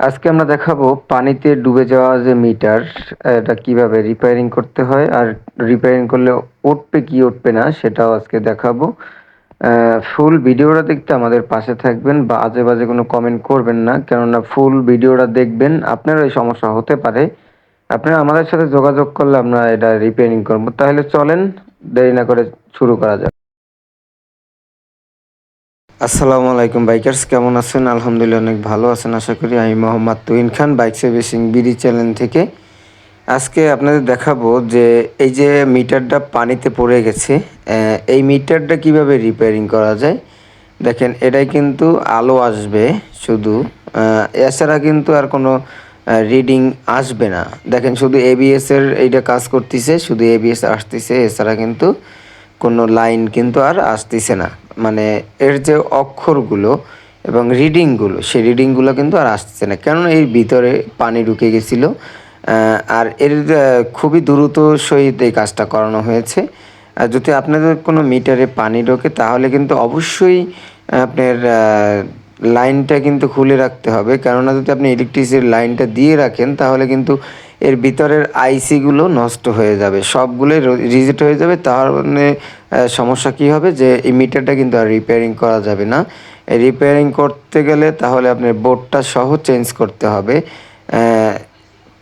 আজকে আমরা দেখাবো পানিতে ডুবে যাওয়া যে মিটার, এটা কিভাবে রিপেয়ারিং করতে হয় আর রিপেয়ারিং করলে উঠবে কি উঠবে না সেটাও আজকে দেখাবো। ফুল ভিডিওটা দেখতে আমাদের পাশে থাকবেন বা আজে বাজে কোনো কমেন্ট করবেন না, কেননা ফুল ভিডিওটা দেখবেন আপনার এই সমস্যা হতে পারে। আপনারা আমাদের সাথে যোগাযোগ করলে আমরা এটা রিপেয়ারিং করবো। তাহলে চলেন দেরি না করে শুরু করা যাক। আসসালামু আলাইকুম বাইকার্স, কেমন আছেন? আলহামদুলিল্লাহ অনেক ভালো আছেন আশা করি। আমি মোহাম্মদ তুহিন খান, বাইক সার্ভিসিং বিডি চ্যানেল থেকে। আজকে আপনাদের দেখাবো যে এই যে মিটারটা পানিতে পড়ে গেছে, এই মিটারটা কিভাবে রিপেয়ারিং করা যায়। দেখেন, এটাই কিন্তু আলো আসবে শুধু, এছাড়া কিন্তু আর কোনো রিডিং আসবে না। দেখেন, শুধু এবিএস এর এইটা কাজ করতেছে, শুধু এবিএস আসতেছে, এছাড়া কিন্তু কোনো লাইন কিন্তু আর আসতেছে না। মানে এর যে অক্ষরগুলো এবং রিডিংগুলো, সেই রিডিংগুলো কিন্তু আর আসতেছে না, কেননা এর ভিতরে পানি ঢুকে গেছিলো। আর এর খুবই দ্রুত সহিত এই কাজটা করানো হয়েছে। আর যদি আপনাদের কোনো মিটারে পানি ঢোকে তাহলে কিন্তু অবশ্যই আপনার লাইনটা কিন্তু খুলে রাখতে হবে, কেননা যদি আপনি ইলেকট্রিসিটির লাইনটা দিয়ে রাখেন তাহলে কিন্তু এর ভিতরের আইসিগুলো নষ্ট হয়ে যাবে, সবগুলোই রিজেক্ট হয়ে যাবে। তার মানে সমস্যা কী হবে যে এই মিটারটা কিন্তু আর রিপেয়ারিং করা যাবে না। এই রিপেয়ারিং করতে গেলে তাহলে আপনার বোর্ডটা সহ চেঞ্জ করতে হবে,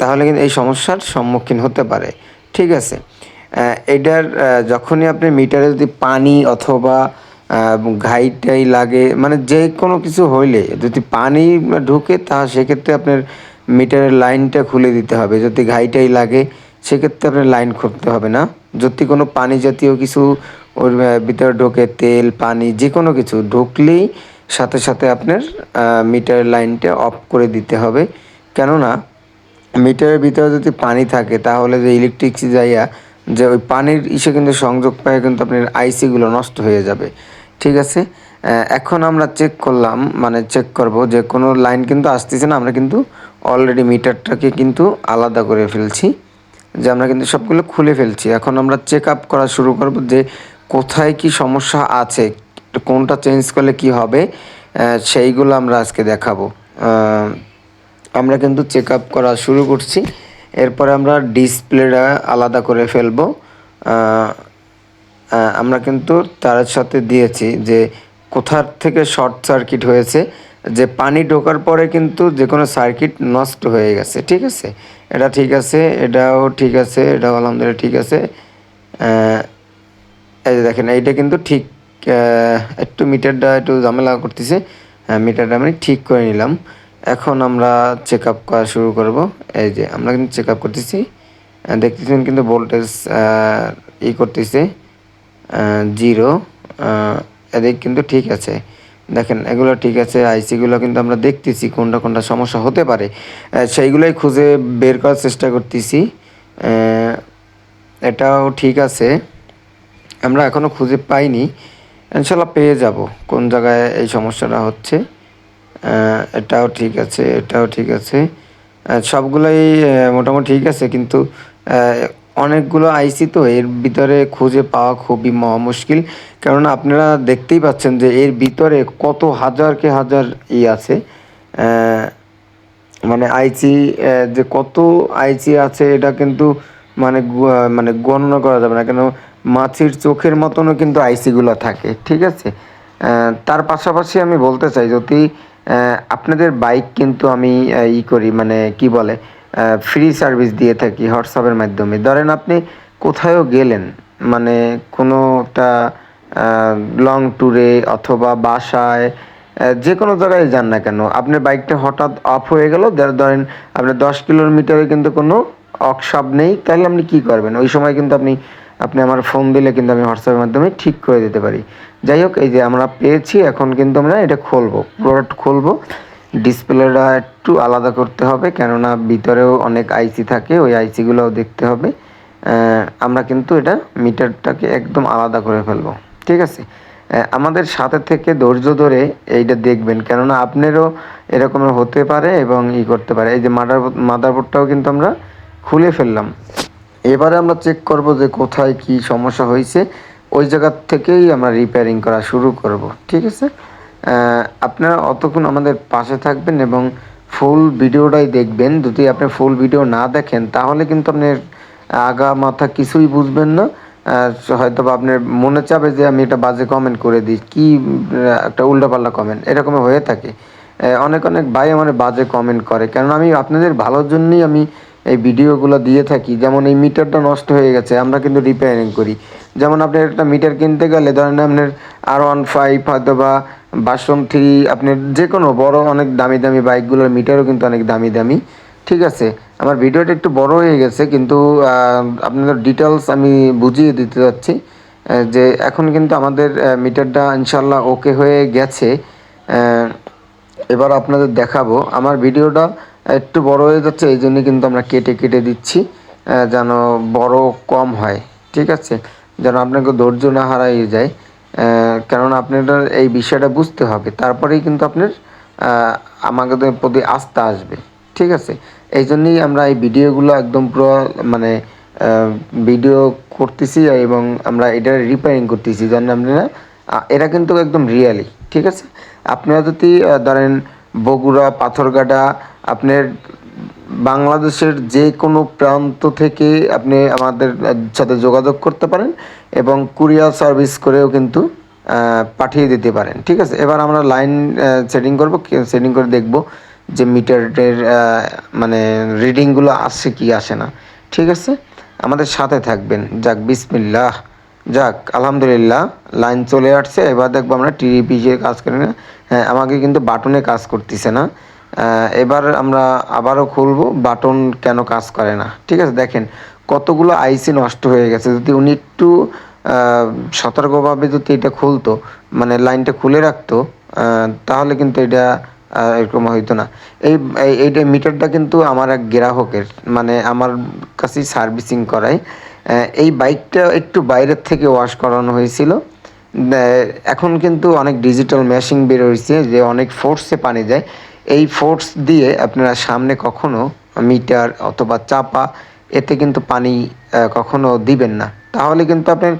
তাহলে কিন্তু এই সমস্যার সম্মুখীন হতে পারে। ঠিক আছে, এটার যখনই আপনি মিটারে যদি পানি অথবা ঘাইটাই লাগে, মানে যে কোনো কিছু হইলে যদি পানি ঢুকে তা সেক্ষেত্রে আপনার মিটারের লাইনটা খুলে দিতে হবে। যদি ঘাইটাই লাগে সেক্ষেত্রে আপনার লাইন খুলতে হবে না। যদি কোনো পানি জাতীয় কিছু ওর ভিতরে ঢোকে, তেল পানি যে কোনো কিছু ঢুকলেই সাথে সাথে আপনার মিটারের লাইনটা অফ করে দিতে হবে। কেননা মিটারের ভিতরে যদি পানি থাকে তাহলে যে ইলেকট্রিক যাইয়া যে ওই পানির ইসে কিন্তু সংযোগ পায় কিন্তু আপনার আইসিগুলো নষ্ট হয়ে যাবে। ঠিক আছে, এখন আমরা চেক করলাম, মানে চেক করব যে কোনো লাইন কিন্তু আসতেছে না। আমরা কিন্তু অলরেডি মিটারটাকে কিন্তু আলাদা করে ফেলছি, যে আমরা কিন্তু সবগুলো খুলে ফেলছি। এখন আমরা চেক আপ করা শুরু করব যে কোথায় কি সমস্যা আছে, কোনটা চেঞ্জ করলে কি হবে, সেইগুলো আমরা আজকে দেখাবো। আমরা কিন্তু চেক আপ করা শুরু করছি। এরপরে আমরা ডিসপ্লেটা আলাদা করে ফেলবো। আমরা কিন্তু তার সাথে দিয়েছি যে কোথার থেকে শর্ট সার্কিট হয়েছে, যে পানি ঢোকার পরে কিন্তু যে কোনো সার্কিট নষ্ট হয়ে গেছে। ঠিক আছে, এটা ঠিক আছে, এটাও ঠিক আছে, এটাও আলহামদুলিল্লাহ ঠিক আছে। এই যে দেখেন, এইটা কিন্তু ঠিক। একটু মিটারটা একটু ঝামেলা করতেছে, মিটারটা আমি ঠিক করে নিলাম। এখন আমরা চেক আপ করা শুরু করব। এই যে আমরা কিন্তু চেক আপ করতেছি, দেখতেছেন কিন্তু ভোল্টেজ করতেছে 0। এদিক কিন্তু ঠিক আছে, দেখেন এগুলো ঠিক আছে। আইসিগুলো কিন্তু আমরা দেখতেছি কোনটা কোনটা সমস্যা হতে পারে, সেইগুলোই খুঁজে বের করার চেষ্টা করতেছি। এটাও ঠিক আছে, আমরা এখনও খুঁজে পাইনি, ইনশাল্লাহ পেয়ে যাব কোন জায়গায় এই সমস্যাটা হচ্ছে। এটাও ঠিক আছে, এটাও ঠিক আছে, সবগুলোই মোটামুটি ঠিক আছে, কিন্তু অনেকগুলো আইসি তো এর ভিতরে খুঁজে পাওয়া খুবই মহা মুশকিল। কেননা আপনারা দেখতেই পাচ্ছেন যে এর ভিতরে কত হাজার কে হাজার আছে, মানে আইসি, যে কত আইসি আছে এটা কিন্তু মানে মানে গণনা করা যাবে না, কেন মাছির চোখের মতনও কিন্তু আইসিগুলো থাকে। ঠিক আছে, তার পাশাপাশি আমি বলতে চাই, যদি আপনাদের বাইক কিন্তু আমি করি, মানে কি বলে, ফ্রি সার্ভিস দিয়ে থাকি হোয়াটসঅ্যাপের মাধ্যমে। ধরেন আপনি কোথাও গেলেন, মানে কোনো একটা লং ট্যুরে অথবা বাসায়, যে কোনো জায়গায় যান না কেন, আপনার বাইকটা হঠাৎ অফ হয়ে গেল, ধরেন আপনার 10 কিলোমিটারে কিন্তু কোনো ওয়ার্কশপ নেই, তাহলে আপনি কী করবেন? ওই সময় কিন্তু আপনি আপনি আমার ফোন দিলে কিন্তু আমি হোয়াটসঅ্যাপের মাধ্যমে ঠিক করে দিতে পারি। যাই হোক, এই যে আমরা পেয়েছি, এখন কিন্তু আমরা এটা খুলবো, প্রোডাক্ট খুলবো। ডিসপ্লেটা একটু আলাদা করতে হবে, কেননা ভিতরেও অনেক আইসি থাকে, ওই আইসিগুলোও দেখতে হবে। আমরা কিন্তু এটা মিটারটাকে একদম আলাদা করে ফেলবো। ঠিক আছে, আমাদের সাথে থেকে ধৈর্য ধরে এইটা দেখবেন, কেননা আপনারও এরকমের হতে পারে এবং করতে পারে। এই যে মাদারবোর্ডটাও কিন্তু আমরা খুলে ফেললাম। এবারে আমরা চেক করব যে কোথায় কি সমস্যা হয়েছে, ওই জায়গার থেকেই আমরা রিপেয়ারিং করা শুরু করব। ঠিক আছে, আপনারা অতক্ষণ আমাদের পাশে থাকবেন এবং ফুল ভিডিওটাই দেখবেন। যদি আপনি ফুল ভিডিও না দেখেন তাহলে কিন্তু আপনি আগা মাথা কিছুই বুঝবেন না। হয়তো বা আপনার মনে চাবে যে আমি এটা বাজে কমেন্ট করে দিই, কি একটা উল্টাপাল্টা কমেন্ট এরকম হয়ে থাকে। অনেক অনেক ভাই আমার বাজে কমেন্ট করে, কারণ আমি আপনাদের ভালোর জন্যই আমি এই ভিডিওগুলো দিয়ে থাকি। যেমন এই মিটারটা নষ্ট হয়ে গেছে, আমরা কিন্তু রিপেয়ারিং করি। যেমন আপনার একটা মিটার কিনতে গেলে ধরেন আপনার R15 হয়তো বা ভার্সন 3, আপনার যে কোনো বড় অনেক দামি দামি বাইকগুলোর মিটারও কিন্তু অনেক দামি দামি। ঠিক আছে, আমার ভিডিওটা একটু বড় হয়ে গেছে, কিন্তু আপনাদের ডিটেলস আমি বুঝিয়ে দিতে যাচ্ছি। যে এখন কিন্তু আমাদের মিটারটা ইনশাল্লাহ ওকে হয়ে গেছে। এবার আপনাদের দেখাবো। আমার ভিডিওটা একটু বড় হয়ে যাচ্ছে, এই জন্য কিন্তু আমরা কেটে কেটে দিচ্ছি, যেন বড় কম হয়। ঠিক আছে, যেন আপনাকে ধৈর্য না হারাই যায়। কেননা আপনাদের এই বিষয়টা বুঝতে হবে, তারপরেই কিন্তু আপনার আমাদের প্রতি আস্থা আসবে। ঠিক আছে, এই জন্যই আমরা এই ভিডিওগুলো একদম পুরো মানে ভিডিও করতেছি, এবং আমরা এটা রিপেয়ারিং করতেছি যেন আপনারা এটা কিন্তু একদম রিয়েলি। ঠিক আছে, আপনারা যদি ধরেন বগুড়া, পাথরঘাটা, আপনার বাংলাদেশের যে কোনো প্রান্ত থেকে আপনি আমাদের সাথে যোগাযোগ করতে পারেন, এবং কুরিয়ার সার্ভিস করেও কিন্তু পাঠিয়ে দিতে পারেন। ঠিক আছে, এবার আমরা লাইন সেটিং করব, সেটিং করে দেখব যে মিটারের মানে রিডিংগুলো আসছে কি আসে না। ঠিক আছে, আমাদের সাথে থাকবেন। যাক বিসমিল্লাহ, যাক আলহামদুলিল্লাহ, লাইন চলে আসছে। এবার দেখবো আমরা টিডিপি যে কাজ করে না। হ্যাঁ, আমাকে কিন্তু বাটনে কাজ করতেছে না। এবার আমরা আবারও খুলবো, বাটন কেন কাজ করে না। ঠিক আছে, দেখেন কতগুলো আইসি নষ্ট হয়ে গেছে। যদি উনি একটু সতর্কভাবে যদি এটা খুলতো, মানে লাইনটা খুলে রাখতো, তাহলে কিন্তু এটা এরকম হইতো না। এইটা মিটারটা কিন্তু আমার এক গ্রাহকের, মানে আমার কাছেই সার্ভিসিং করায়। এই বাইকটা একটু বাইরের থেকে ওয়াশ করানো হয়েছিল। এখন কিন্তু অনেক ডিজিটাল মেশিন বের হয়েছে যে অনেক ফোর্সে পানি যায়। এই ফোর্স দিয়ে আপনারা সামনে কখনো মিটার অথবা চাপা, এতে কিন্তু পানি কখনো দিবেন না, তাহলে কিন্তু আপনার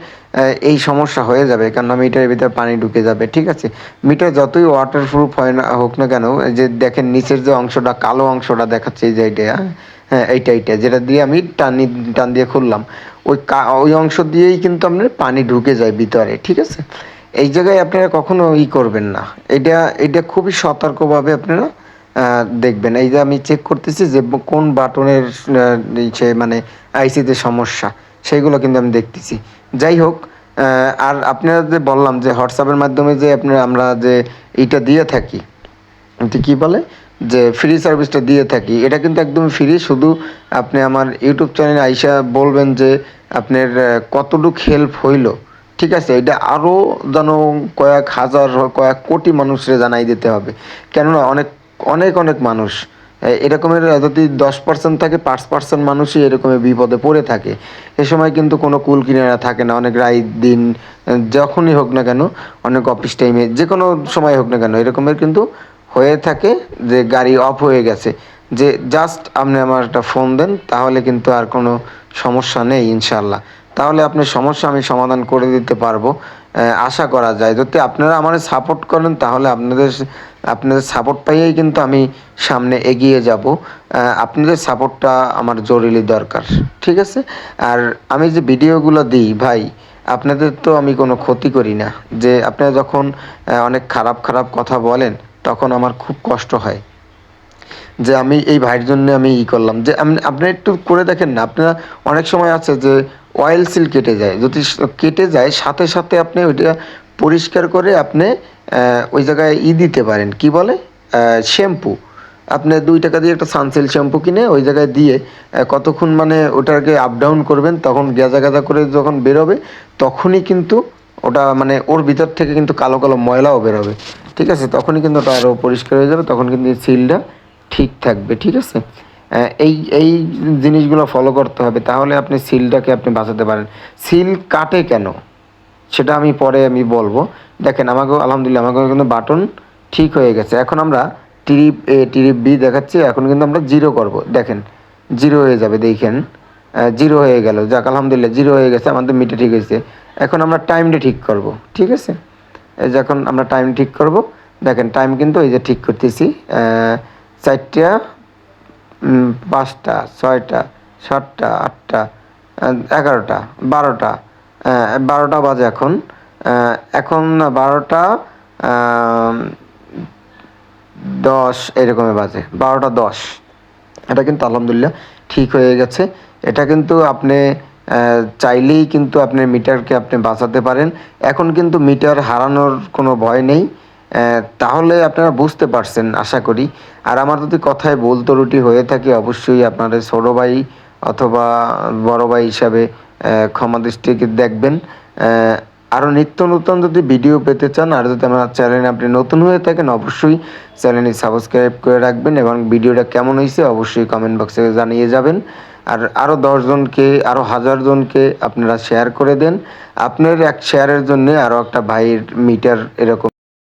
এই সমস্যা হয়ে যাবে, কেননা মিটারের ভিতরে পানি ঢুকে যাবে। ঠিক আছে, মিটার যতই ওয়াটারপ্রুফ হয় না হোক না কেন, যে দেখেন নিচের যে অংশটা কালো অংশটা দেখাচ্ছে, এই যে এইটা, হ্যাঁ এইটা যেটা দিয়ে আমি টান দিয়ে খুললাম, ওই অংশ দিয়েই কিন্তু আপনার পানি ঢুকে যায় ভিতরে। ঠিক আছে, এই জায়গায় আপনারা কখনো করবেন না। এটা এটা খুবই সতর্কভাবে আপনারা দেখবেন। এই যে আমি চেক করতেছি যে কোন বাটনের মানে আইসিতে সমস্যা, সেইগুলো কিন্তু আমি দেখতেছি। যাই হোক, আর আপনারা যে বললাম যে হোয়াটসঅ্যাপের মাধ্যমে যে আমরা যে এইটা দিয়ে থাকি, কী বলে যে ফ্রি সার্ভিসটা দিয়ে থাকি, এটা কিন্তু একদম ফ্রি। শুধু আপনি আমার ইউটিউব চ্যানেলে আইসা বলবেন যে আপনার কতটুক হেল্প হইল। ঠিক আছে, এটা আরও যেন কয়েক হাজার কয়েক কোটি মানুষরে জানাই দিতে হবে, কেননা অনেক অনেক অনেক মানুষ এরকমের, যদি 10% থাকে 5% মানুষই এরকমের বিপদে পড়ে থাকে। এ সময় কিন্তু কোনো কুল কিনারা থাকে না, অনেক রাত দিন যখনই হোক না কেন, অনেক অফিস টাইমে যে কোনো সময় হোক না কেন, এরকমের কিন্তু হয়ে থাকে যে গাড়ি অফ হয়ে গেছে। যে জাস্ট আপনি আমার একটা ফোন দেন, তাহলে কিন্তু আর কোনো সমস্যা নেই ইনশাল্লাহ। তাহলে আপনার সমস্যা আমি সমাধান করে দিতে পারবো, আশা করা যায়। যদি আপনারা আমার সাপোর্ট করেন, তাহলে আপনাদের সাপোর্ট পাইয়েই কিন্তু আমি সামনে এগিয়ে যাব। আপনাদের সাপোর্টটা আমার জরুরি দরকার। ঠিক আছে, আর আমি যে ভিডিওগুলো দিই ভাই, আপনাদের তো আমি কোনো ক্ষতি করি না। যে আপনারা যখন অনেক খারাপ খারাপ কথা বলেন, তখন আমার খুব কষ্ট হয় যে আমি এই ভাইয়ের জন্য আমি করলাম। যে আপনি একটু করে দেখেন না, আপনারা অনেক সময় আছে যে অয়েল সিল কেটে যায়, যদি কেটে যায় সাথে সাথে আপনি ওইটা পরিষ্কার করে আপনি ওই জায়গায় দিতে পারেন, কি বলে শ্যাম্পু। আপনি 2 টাকা দিয়ে একটা সানসিল্ক শ্যাম্পু কিনে ওই জায়গায় দিয়ে কতক্ষণ মানে ওটাকে আপ ডাউন করবেন, তখন গাজা গাজা করে যখন বেরোবে, তখনই কিন্তু ওটা মানে ওর ভিতর থেকে কিন্তু কালো কালো ময়লাও বেরোবে। ঠিক আছে, তখনই কিন্তু ওটা আরও পরিষ্কার হয়ে যাবে, তখন কিন্তু সিলটা ঠিক থাকবে। ঠিক আছে, এই এই জিনিসগুলো ফলো করতে হবে, তাহলে আপনি সিলটাকে আপনি বাঁচাতে পারেন। সিল কাটে কেন সেটা আমি পরে বলবো। দেখেন আমাকেও আলহামদুলিল্লাহ আমাকেও কিন্তু বাটন ঠিক হয়ে গেছে। এখন আমরা ট্রিপ এ ট্রিপ বি দেখাচ্ছি, এখন কিন্তু আমরা জিরো করব। দেখেন জিরো হয়ে যাবে, দেখেন জিরো হয়ে গেল। যাক আলহামদুলিল্লাহ, জিরো হয়ে গেছে, আমাদের মিটার ঠিক হয়েছে। এখন আমরা টাইমটা ঠিক করব। ঠিক আছে, এই যে এখন আমরা টাইম ঠিক করব। দেখেন টাইম কিন্তু এই যে ঠিক করতেছি, 4টা, 5টা, 6টা, 7টা, 8টা, 11টা, 12টা, 12টা বাজে এখন। এখন 12টা 10 এরকমই বাজে, 12টা 10। এটা কিন্তু আলহামদুলিল্লাহ ঠিক হয়ে গেছে। এটা কিন্তু আপনি চাইলেই কিন্তু আপনার মিটারকে আপনি বাঁচাতে পারেন। এখন কিন্তু মিটার হারানোর কোনো ভয় নেই। তাহলে আপনারা বুঝতে পারছেন আশা করি। আর আমার যদি কথায় ভুল ত্রুটি হয়ে থাকে অবশ্যই আপনাদের ছোট ভাই অথবা বড় ভাই হিসাবে ক্ষমা দৃষ্টিতে দেখবেন। আরও নিত্য নতুন যদি ভিডিও পেতে চান আর যদি আমার চ্যানেলে আপনি নতুন হয়ে থাকেন অবশ্যই চ্যানেলটি সাবস্ক্রাইব করে রাখবেন এবং ভিডিওটা কেমন হয়েছে অবশ্যই কমেন্ট বক্সে জানিয়ে যাবেন। আর আরও 10 জনকে, আরও 1000 জনকে আপনারা শেয়ার করে দেন। আপনার এক শেয়ারের জন্য আরও একটা ভাইয়ের মিটার এরকম